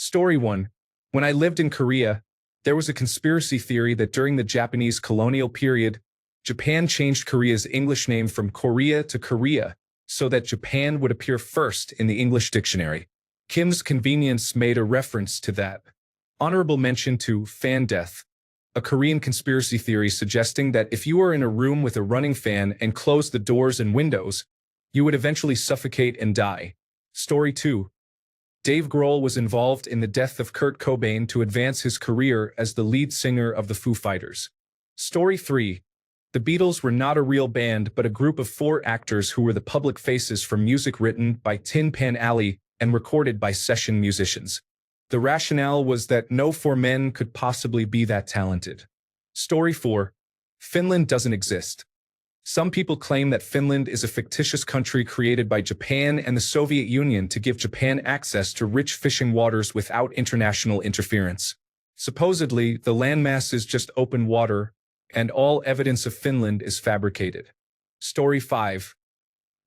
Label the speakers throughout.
Speaker 1: Story 1. When I lived in Korea, there was a conspiracy theory that during the Japanese colonial period, Japan changed Korea's English name from Korea to Korea so that Japan would appear first in the English dictionary. Kim's Convenience made a reference to that. Honorable mention to fan death, a Korean conspiracy theory suggesting that if you were in a room with a running fan and closed the doors and windows, you would eventually suffocate and die. Story 2. Dave Grohl was involved in the death of Kurt Cobain to advance his career as the lead singer of the Foo Fighters. Story 3. The Beatles were not a real band but a group of 4 actors who were the public faces for music written by Tin Pan Alley and recorded by session musicians. The rationale was that no 4 men could possibly be that talented. Story 4. Finland doesn't exist. Some people claim that Finland is a fictitious country created by Japan and the Soviet Union to give Japan access to rich fishing waters without international interference. Supposedly, the landmass is just open water, and all evidence of Finland is fabricated. Story 5.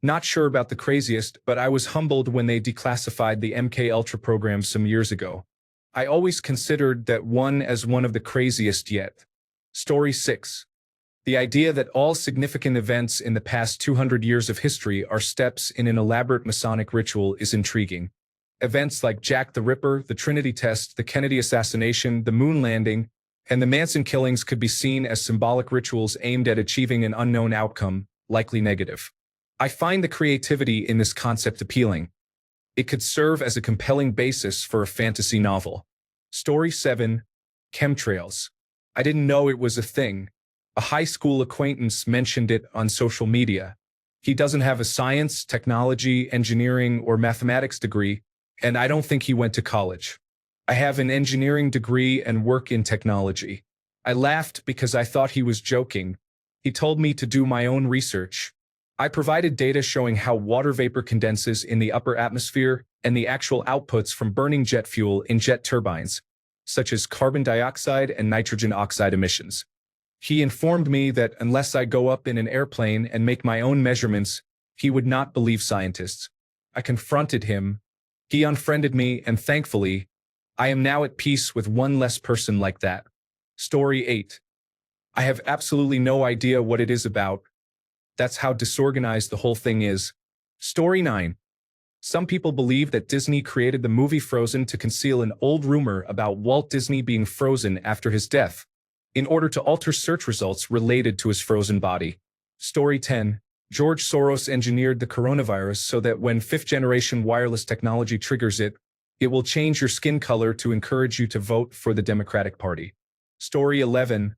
Speaker 1: Not sure about the craziest, but I was humbled when they declassified the MKUltra program some years ago. I always considered that one as one of the craziest yet. Story 6. The idea that all significant events in the past 200 years of history are steps in an elaborate Masonic ritual is intriguing. Events like Jack the Ripper, the Trinity Test, the Kennedy assassination, the moon landing, and the Manson killings could be seen as symbolic rituals aimed at achieving an unknown outcome, likely negative. I find the creativity in this concept appealing. It could serve as a compelling basis for a fantasy novel. Story 7. Chemtrails. I didn't know it was a thing. A high school acquaintance mentioned it on social media. He doesn't have a science, technology, engineering, or mathematics degree, and I don't think he went to college. I have an engineering degree and work in technology. I laughed because I thought he was joking. He told me to do my own research. I provided data showing how water vapor condenses in the upper atmosphere and the actual outputs from burning jet fuel in jet turbines, such as carbon dioxide and nitrogen oxide emissions. He informed me that unless I go up in an airplane and make my own measurements, he would not believe scientists. I confronted him. He unfriended me, and thankfully, I am now at peace with one less person like that. Story 8. I have absolutely no idea what it is about. That's how disorganized the whole thing is. Story 9. Some people believe that Disney created the movie Frozen to conceal an old rumor about Walt Disney being frozen after his death, in order to alter search results related to his frozen body. Story 10. George Soros engineered the coronavirus so that when 5th-generation wireless technology triggers it, it will change your skin color to encourage you to vote for the Democratic Party. Story 11.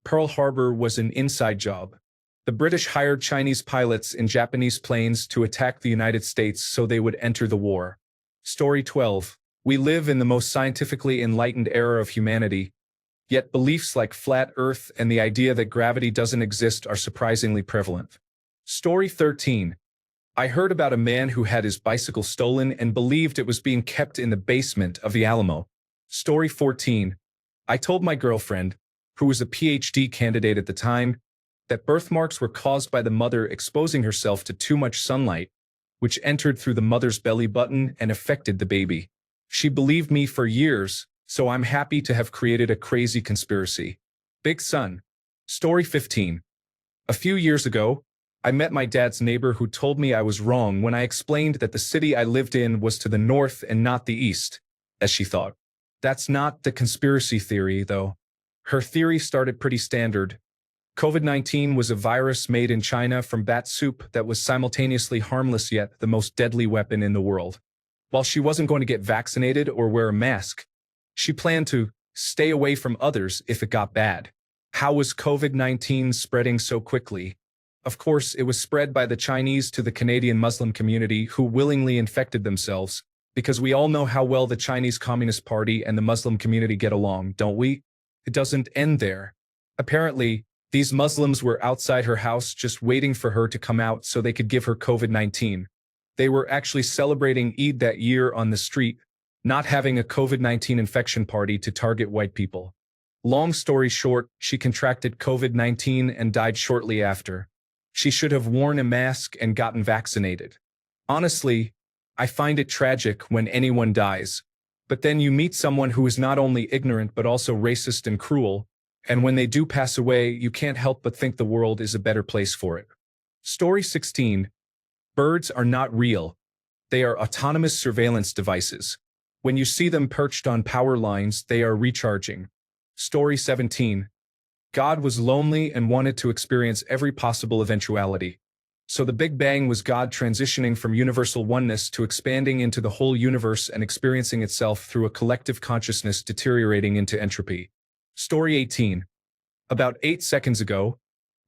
Speaker 1: Pearl Harbor was an inside job. The British hired Chinese pilots in Japanese planes to attack the United States so they would enter the war. Story 12. We live in the most scientifically enlightened era of humanity, yet beliefs like flat Earth and the idea that gravity doesn't exist are surprisingly prevalent. Story 13. I heard about a man who had his bicycle stolen and believed it was being kept in the basement of the Alamo. Story 14. I told my girlfriend, who was a PhD candidate at the time, that birthmarks were caused by the mother exposing herself to too much sunlight, which entered through the mother's belly button and affected the baby. She believed me for years, so I'm happy to have created a crazy conspiracy. Big Sun. Story 15. A few years ago, I met my dad's neighbor who told me I was wrong when I explained that the city I lived in was to the north and not the east, as she thought. That's not the conspiracy theory, though. Her theory started pretty standard. COVID-19 was a virus made in China from bat soup that was simultaneously harmless yet the most deadly weapon in the world. While she wasn't going to get vaccinated or wear a mask, she planned to stay away from others if it got bad. How was COVID-19 spreading so quickly? Of course, it was spread by the Chinese to the Canadian Muslim community who willingly infected themselves, because we all know how well the Chinese Communist Party and the Muslim community get along, don't we? It doesn't end there. Apparently, these Muslims were outside her house just waiting for her to come out so they could give her COVID-19. They were actually celebrating Eid that year on the street, not having a COVID-19 infection party to target white people. Long story short, she contracted COVID-19 and died shortly after. She should have worn a mask and gotten vaccinated. Honestly, I find it tragic when anyone dies. But then you meet someone who is not only ignorant but also racist and cruel, and when they do pass away, you can't help but think the world is a better place for it. Story 16. Birds are not real. They are autonomous surveillance devices. When you see them perched on power lines, they are recharging. Story 17. God was lonely and wanted to experience every possible eventuality. So the Big Bang was God transitioning from universal oneness to expanding into the whole universe and experiencing itself through a collective consciousness deteriorating into entropy. Story 18. About 8 seconds ago,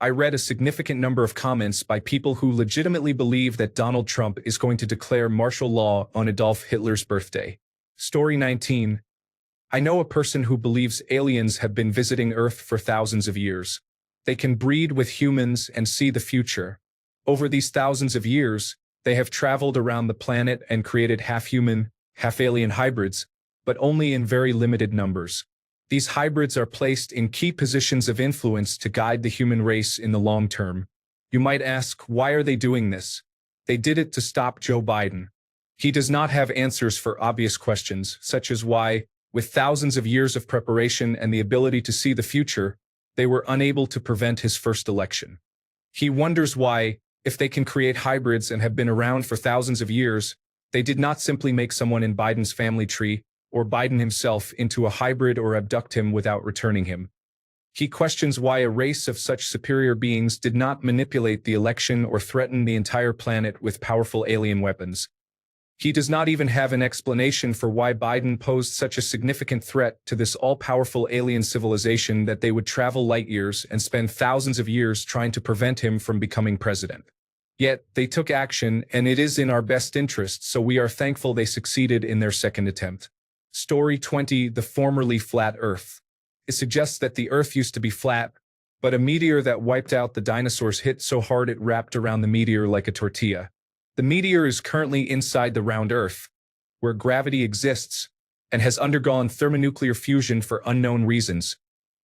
Speaker 1: I read a significant number of comments by people who legitimately believe that Donald Trump is going to declare martial law on Adolf Hitler's birthday. Story 19. I know a person who believes aliens have been visiting Earth for thousands of years. They can breed with humans and see the future. Over these thousands of years, they have traveled around the planet and created half-human, half-alien hybrids, but only in very limited numbers. These hybrids are placed in key positions of influence to guide the human race in the long term. You might ask, why are they doing this? They did it to stop Joe Biden. He does not have answers for obvious questions, such as why, with thousands of years of preparation and the ability to see the future, they were unable to prevent his first election. He wonders why, if they can create hybrids and have been around for thousands of years, they did not simply make someone in Biden's family tree, or Biden himself, into a hybrid or abduct him without returning him. He questions why a race of such superior beings did not manipulate the election or threaten the entire planet with powerful alien weapons. He does not even have an explanation for why Biden posed such a significant threat to this all-powerful alien civilization that they would travel light years and spend thousands of years trying to prevent him from becoming president. Yet, they took action, and it is in our best interest, so we are thankful they succeeded in their second attempt. Story 20. The formerly flat Earth. It suggests that the Earth used to be flat, but a meteor that wiped out the dinosaurs hit so hard it wrapped around the meteor like a tortilla. The meteor is currently inside the round Earth, where gravity exists, and has undergone thermonuclear fusion for unknown reasons,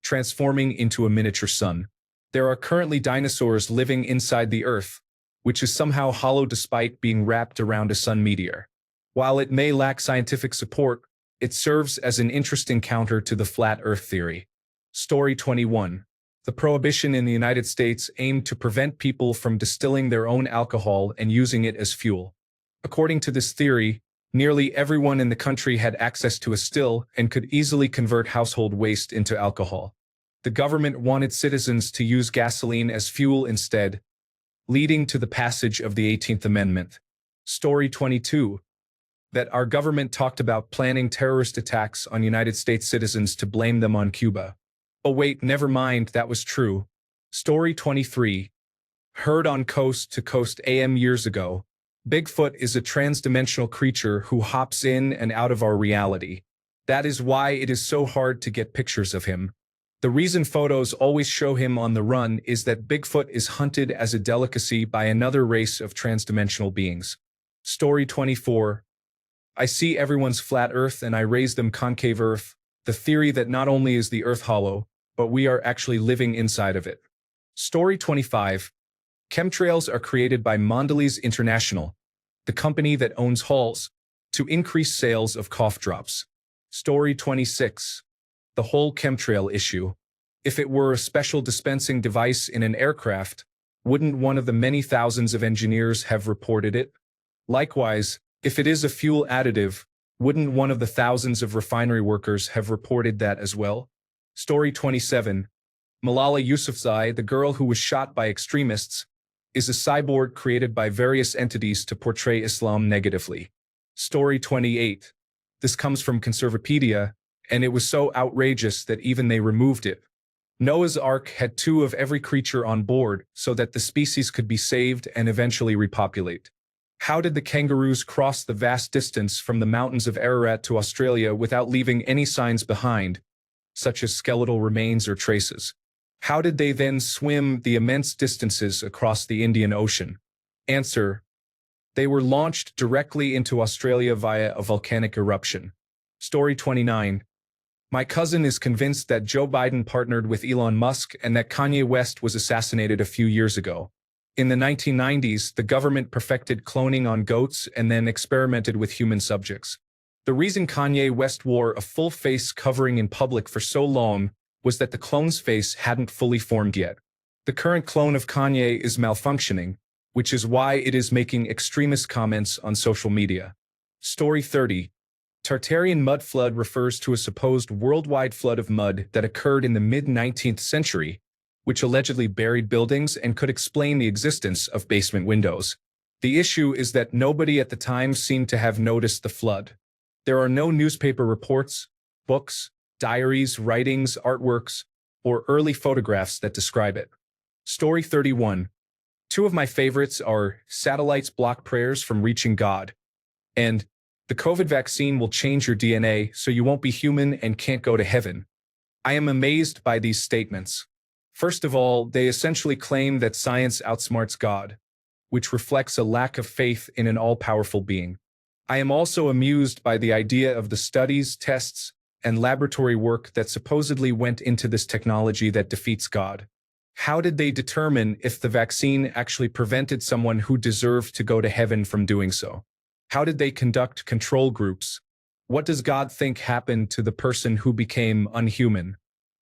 Speaker 1: transforming into a miniature sun. There are currently dinosaurs living inside the Earth, which is somehow hollow despite being wrapped around a sun meteor. While it may lack scientific support, it serves as an interesting counter to the flat Earth theory. Story 21. The prohibition in the United States aimed to prevent people from distilling their own alcohol and using it as fuel. According to this theory, nearly everyone in the country had access to a still and could easily convert household waste into alcohol. The government wanted citizens to use gasoline as fuel instead, leading to the passage of the 18th Amendment. Story 22. That our government talked about planning terrorist attacks on United States citizens to blame them on Cuba. Oh wait, never mind, that was true. Story 23. Heard on Coast to Coast AM years ago, Bigfoot is a transdimensional creature who hops in and out of our reality. That is why it is so hard to get pictures of him. The reason photos always show him on the run is that Bigfoot is hunted as a delicacy by another race of transdimensional beings. Story 24. I see everyone's flat Earth and I raise them concave Earth, the theory that not only is the Earth hollow, but we are actually living inside of it. Story 25. Chemtrails are created by Mondelez International, the company that owns Halls, to increase sales of cough drops. Story 26. The whole chemtrail issue. If it were a special dispensing device in an aircraft, wouldn't one of the many thousands of engineers have reported it? Likewise, if it is a fuel additive, wouldn't one of the thousands of refinery workers have reported that as well? Story 27. Malala Yousafzai, the girl who was shot by extremists, is a cyborg created by various entities to portray Islam negatively. Story 28. This comes from Conservapedia, and it was so outrageous that even they removed it. Noah's Ark had 2 of every creature on board so that the species could be saved and eventually repopulate. How did the kangaroos cross the vast distance from the mountains of Ararat to Australia without leaving any signs behind, such as skeletal remains or traces? How did they then swim the immense distances across the Indian Ocean? Answer: they were launched directly into Australia via a volcanic eruption. Story 29. My cousin is convinced that Joe Biden partnered with Elon Musk and that Kanye West was assassinated a few years ago. In the 1990s, the government perfected cloning on goats and then experimented with human subjects. The reason Kanye West wore a full face covering in public for so long was that the clone's face hadn't fully formed yet. The current clone of Kanye is malfunctioning, which is why it is making extremist comments on social media. Story 30. Tartarian mud flood refers to a supposed worldwide flood of mud that occurred in the mid-19th century, which allegedly buried buildings and could explain the existence of basement windows. The issue is that nobody at the time seemed to have noticed the flood. There are no newspaper reports, books, diaries, writings, artworks, or early photographs that describe it. Story 31. Two of my favorites are Satellites Block Prayers from Reaching God and The COVID vaccine will change your DNA so you won't be human and can't go to heaven. I am amazed by these statements. First of all, they essentially claim that science outsmarts God, which reflects a lack of faith in an all-powerful being. I am also amused by the idea of the studies, tests, and laboratory work that supposedly went into this technology that defeats God. How did they determine if the vaccine actually prevented someone who deserved to go to heaven from doing so? How did they conduct control groups? What does God think happened to the person who became unhuman?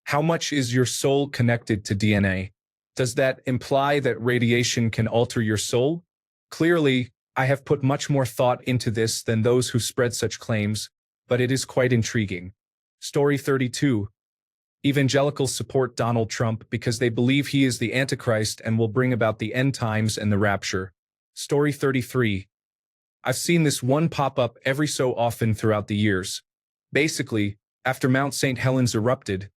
Speaker 1: How much is your soul connected to DNA? Does that imply that radiation can alter your soul? Clearly, I have put much more thought into this than those who spread such claims, but it is quite intriguing. Story 32. Evangelicals support Donald Trump because they believe he is the Antichrist and will bring about the end times and the rapture. Story 33. I've seen this one pop up every so often throughout the years. Basically, after Mount St. Helens erupted,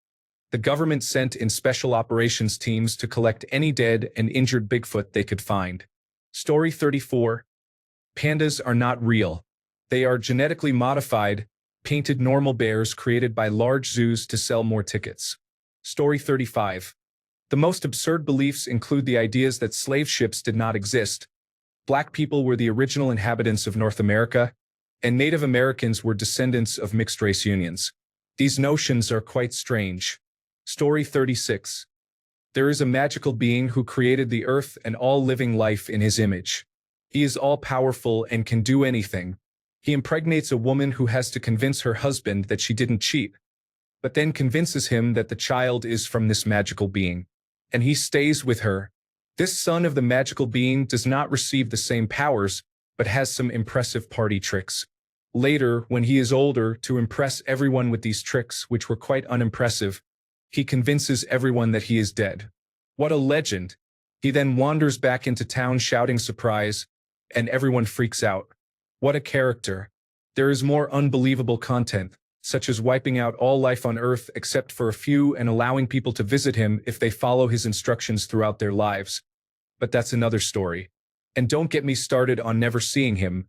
Speaker 1: the government sent in special operations teams to collect any dead and injured Bigfoot they could find. Story 34. Pandas are not real. They are genetically modified, painted normal bears created by large zoos to sell more tickets. Story 35. The most absurd beliefs include the ideas that slave ships did not exist, Black people were the original inhabitants of North America, and Native Americans were descendants of mixed-race unions. These notions are quite strange. Story 36. There is a magical being who created the earth and all living life in his image. He is all-powerful and can do anything. He impregnates a woman who has to convince her husband that she didn't cheat, but then convinces him that the child is from this magical being, and he stays with her. This son of the magical being does not receive the same powers, but has some impressive party tricks. Later, when he is older, to impress everyone with these tricks, which were quite unimpressive, he convinces everyone that he is dead. What a legend! He then wanders back into town shouting surprise, and everyone freaks out. What a character! There is more unbelievable content, such as wiping out all life on Earth except for a few and allowing people to visit him if they follow his instructions throughout their lives. But that's another story. And don't get me started on never seeing him.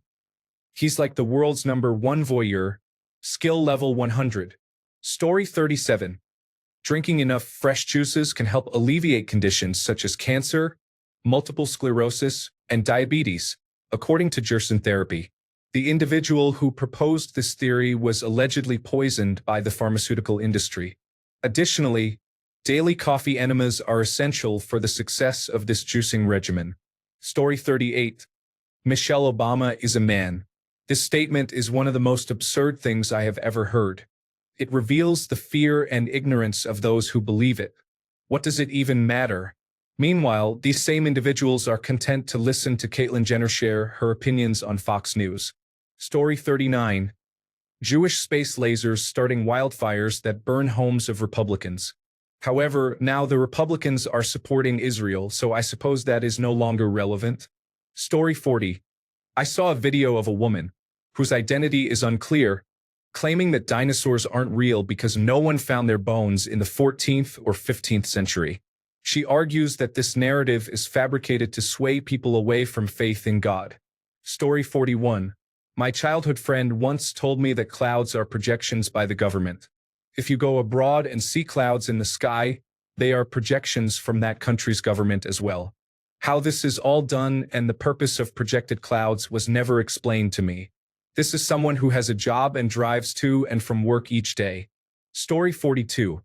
Speaker 1: He's like the world's #1 voyeur. Skill level 100. Story 37. Drinking enough fresh juices can help alleviate conditions such as cancer, multiple sclerosis, and diabetes, according to Gerson therapy. The individual who proposed this theory was allegedly poisoned by the pharmaceutical industry. Additionally, daily coffee enemas are essential for the success of this juicing regimen. Story 38. Michelle Obama is a man. This statement is one of the most absurd things I have ever heard. It reveals the fear and ignorance of those who believe it. What does it even matter? Meanwhile, these same individuals are content to listen to Caitlyn Jenner share her opinions on Fox News. Story 39. Jewish space lasers starting wildfires that burn homes of Republicans. However, now the Republicans are supporting Israel, so I suppose that is no longer relevant. Story 40. I saw a video of a woman, whose identity is unclear, claiming that dinosaurs aren't real because no one found their bones in the 14th or 15th century. She argues that this narrative is fabricated to sway people away from faith in God. Story 41. My childhood friend once told me that clouds are projections by the government. If you go abroad and see clouds in the sky, they are projections from that country's government as well. How this is all done and the purpose of projected clouds was never explained to me. This is someone who has a job and drives to and from work each day. Story 42.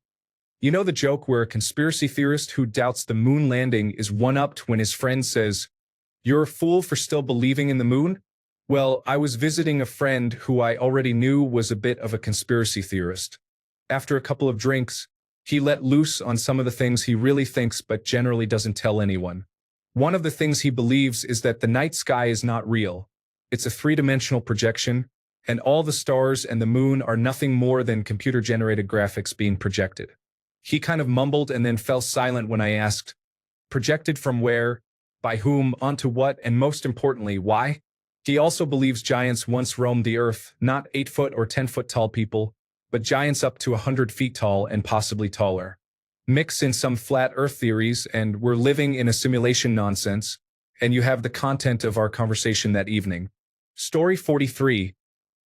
Speaker 1: You know the joke where a conspiracy theorist who doubts the moon landing is one-upped when his friend says, "You're a fool for still believing in the moon?" Well, I was visiting a friend who I already knew was a bit of a conspiracy theorist. After a couple of drinks, he let loose on some of the things he really thinks but generally doesn't tell anyone. One of the things he believes is that the night sky is not real. It's a three-dimensional projection, and all the stars and the moon are nothing more than computer-generated graphics being projected. He kind of mumbled and then fell silent when I asked, projected from where, by whom, onto what, and most importantly, why? He also believes giants once roamed the earth, not 8-foot or 10-foot tall people, but giants up to 100 feet tall and possibly taller. Mix in some flat earth theories and we're living in a simulation nonsense, and you have the content of our conversation that evening. Story 43.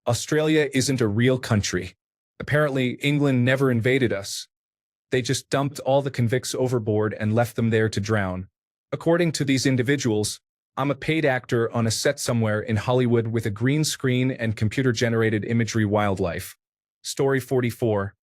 Speaker 1: Australia isn't a real country. Apparently, England never invaded us. They just dumped all the convicts overboard and left them there to drown. According to these individuals, I'm a paid actor on a set somewhere in Hollywood with a green screen and computer-generated imagery wildlife. Story 44.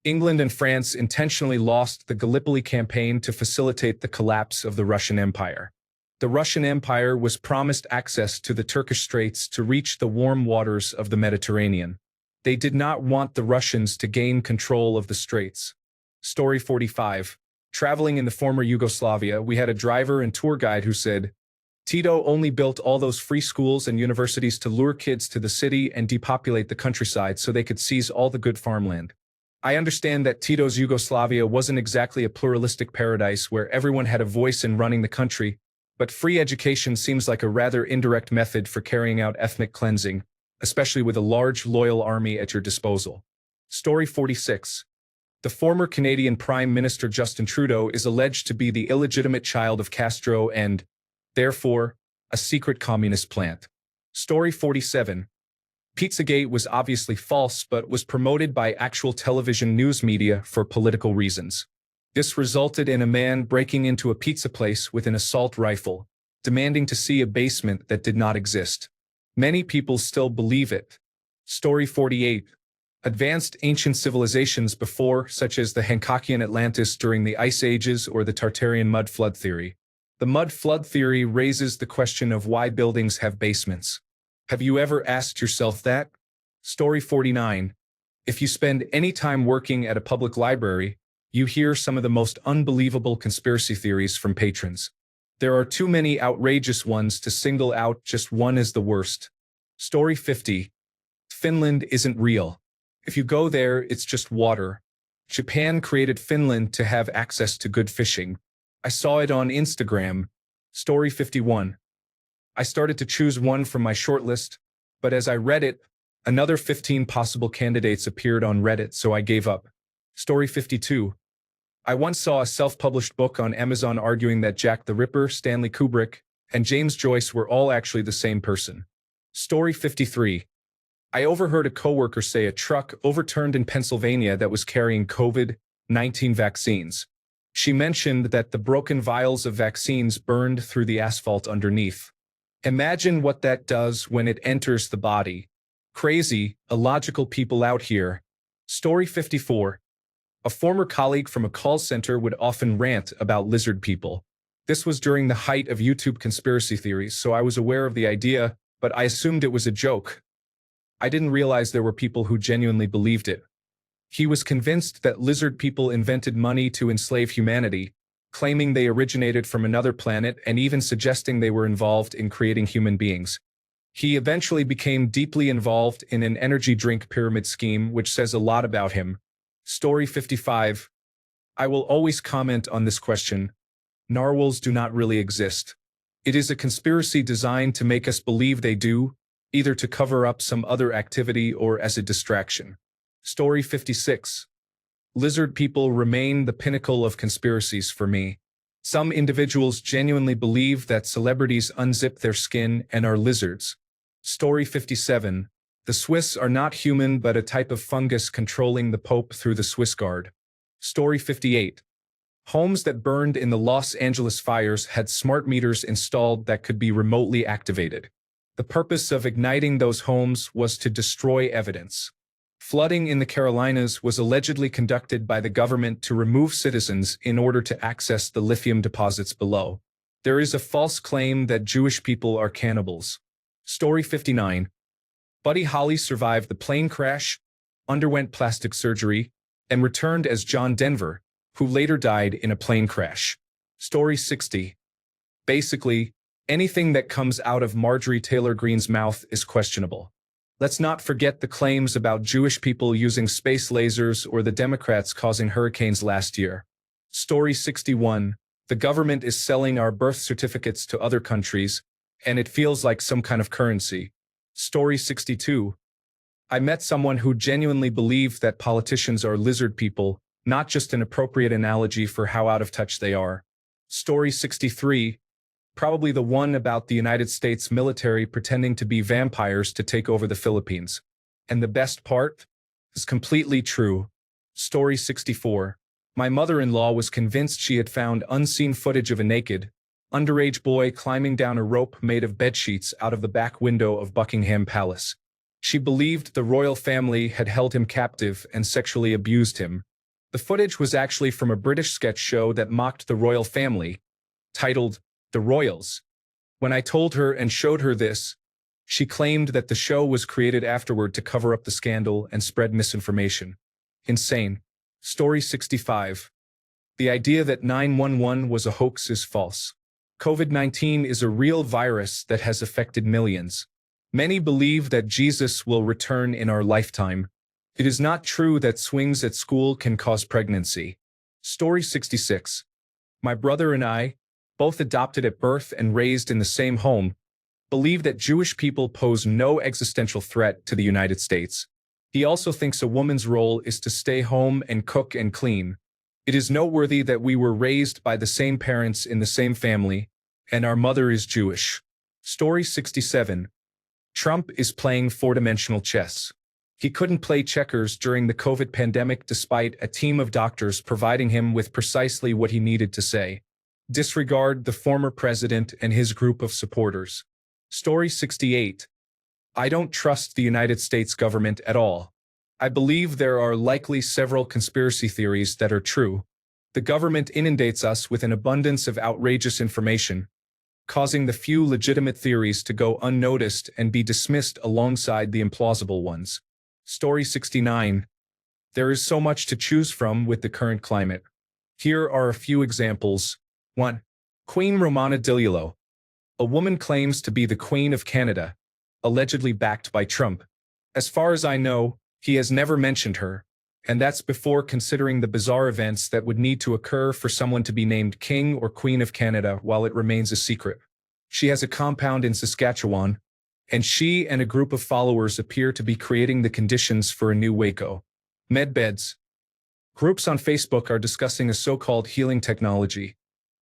Speaker 1: England and France intentionally lost the Gallipoli campaign to facilitate the collapse of the Russian Empire. The Russian Empire was promised access to the Turkish Straits to reach the warm waters of the Mediterranean. They did not want the Russians to gain control of the straits. Story 45. Traveling in the former Yugoslavia, we had a driver and tour guide who said, Tito only built all those free schools and universities to lure kids to the city and depopulate the countryside so they could seize all the good farmland. I understand that Tito's Yugoslavia wasn't exactly a pluralistic paradise where everyone had a voice in running the country, but free education seems like a rather indirect method for carrying out ethnic cleansing, especially with a large, loyal army at your disposal. Story 46. The former Canadian Prime Minister Justin Trudeau is alleged to be the illegitimate child of Castro and, therefore, a secret communist plant. Story 47. Pizzagate was obviously false but was promoted by actual television news media for political reasons. This resulted in a man breaking into a pizza place with an assault rifle, demanding to see a basement that did not exist. Many people still believe it. Story 48. Advanced ancient civilizations before, such as the Hankockian Atlantis during the Ice Ages or the Tartarian mud flood theory. The mud flood theory raises the question of why buildings have basements. Have you ever asked yourself that? Story 49. If you spend any time working at a public library, you hear some of the most unbelievable conspiracy theories from patrons. There are too many outrageous ones to single out just one as the worst. Story 50. Finland isn't real. If you go there, it's just water. Japan created Finland to have access to good fishing. I saw it on Instagram. Story 51. I started to choose one from my shortlist, but as I read it, another 15 possible candidates appeared on Reddit, so I gave up. Story 52. I once saw a self-published book on Amazon arguing that Jack the Ripper, Stanley Kubrick, and James Joyce were all actually the same person. Story 53. I overheard a coworker say a truck overturned in Pennsylvania that was carrying COVID-19 vaccines. She mentioned that the broken vials of vaccines burned through the asphalt underneath. Imagine what that does when it enters the body. Crazy, illogical people out here. Story 54. A former colleague from a call center would often rant about lizard people. This was during the height of YouTube conspiracy theories, so I was aware of the idea, but I assumed it was a joke. I didn't realize there were people who genuinely believed it. He was convinced that lizard people invented money to enslave humanity, claiming they originated from another planet and even suggesting they were involved in creating human beings. He eventually became deeply involved in an energy drink pyramid scheme, which says a lot about him. Story 55. I will always comment on this question. Narwhals do not really exist. It is a conspiracy designed to make us believe they do, either to cover up some other activity or as a distraction. Story 56. Lizard people remain the pinnacle of conspiracies for me. Some individuals genuinely believe that celebrities unzip their skin and are lizards. Story 57. The Swiss are not human but a type of fungus controlling the Pope through the Swiss Guard. Story 58. Homes that burned in the Los Angeles fires had smart meters installed that could be remotely activated. The purpose of igniting those homes was to destroy evidence. Flooding in the Carolinas was allegedly conducted by the government to remove citizens in order to access the lithium deposits below. There is a false claim that Jewish people are cannibals. Story 59. Buddy Holly survived the plane crash, underwent plastic surgery, and returned as John Denver, who later died in a plane crash. Story 60. Basically, anything that comes out of Marjorie Taylor Greene's mouth is questionable. Let's not forget the claims about Jewish people using space lasers or the Democrats causing hurricanes last year. Story 61. The government is selling our birth certificates to other countries, and it feels like some kind of currency. Story 62. I met someone who genuinely believed that politicians are lizard people, not just an appropriate analogy for how out of touch they are. Story 63. Probably the one about the United States military pretending to be vampires to take over the Philippines. And the best part? Is completely true. Story 64. My mother-in-law was convinced she had found unseen footage of a naked, underage boy climbing down a rope made of bedsheets out of the back window of Buckingham Palace. She believed the royal family had held him captive and sexually abused him. The footage was actually from a British sketch show that mocked the royal family, titled The Royals. When I told her and showed her this, she claimed that the show was created afterward to cover up the scandal and spread misinformation. Insane. Story 65. The idea that 911 was a hoax is false. COVID-19 is a real virus that has affected millions. Many believe that Jesus will return in our lifetime. It is not true that swings at school can cause pregnancy. Story 66. My brother and I, both adopted at birth and raised in the same home, believe that Jewish people pose no existential threat to the United States. He also thinks a woman's role is to stay home and cook and clean. It is noteworthy that we were raised by the same parents in the same family, and our mother is Jewish. Story 67. Trump is playing four-dimensional chess. He couldn't play checkers during the COVID pandemic despite a team of doctors providing him with precisely what he needed to say. Disregard the former president and his group of supporters. Story 68. I don't trust the United States government at all. I believe there are likely several conspiracy theories that are true. The government inundates us with an abundance of outrageous information, causing the few legitimate theories to go unnoticed and be dismissed alongside the implausible ones. Story 69. There is so much to choose from with the current climate. Here are a few examples. 1. Queen Romana Dilulo. A woman claims to be the Queen of Canada, allegedly backed by Trump. As far as I know, he has never mentioned her, and that's before considering the bizarre events that would need to occur for someone to be named King or Queen of Canada while it remains a secret. She has a compound in Saskatchewan, and she and a group of followers appear to be creating the conditions for a new Waco. Medbeds. Groups on Facebook are discussing a so-called healing technology,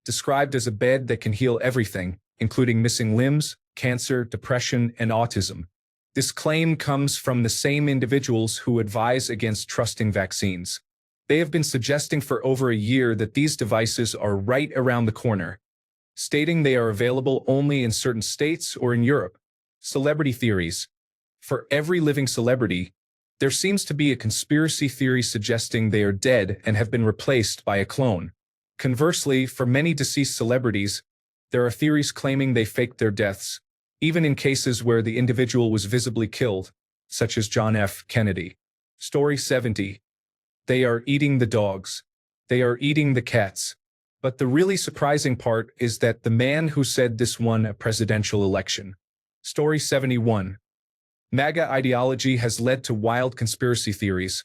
Speaker 1: described as a bed that can heal everything, including missing limbs, cancer, depression, and autism. This claim comes from the same individuals who advise against trusting vaccines. They have been suggesting for over a year that these devices are right around the corner, stating they are available only in certain states or in Europe. Celebrity theories. For every living celebrity, there seems to be a conspiracy theory suggesting they are dead and have been replaced by a clone. Conversely, for many deceased celebrities, there are theories claiming they faked their deaths, even in cases where the individual was visibly killed, such as John F. Kennedy. Story 70. They are eating the dogs. They are eating the cats. But the really surprising part is that the man who said this won a presidential election. Story 71. MAGA ideology has led to wild conspiracy theories,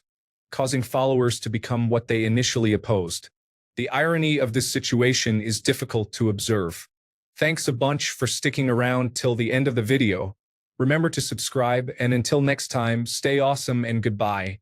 Speaker 1: causing followers to become what they initially opposed. The irony of this situation is difficult to observe. Thanks a bunch for sticking around till the end of the video. Remember to subscribe, and until next time, stay awesome and goodbye.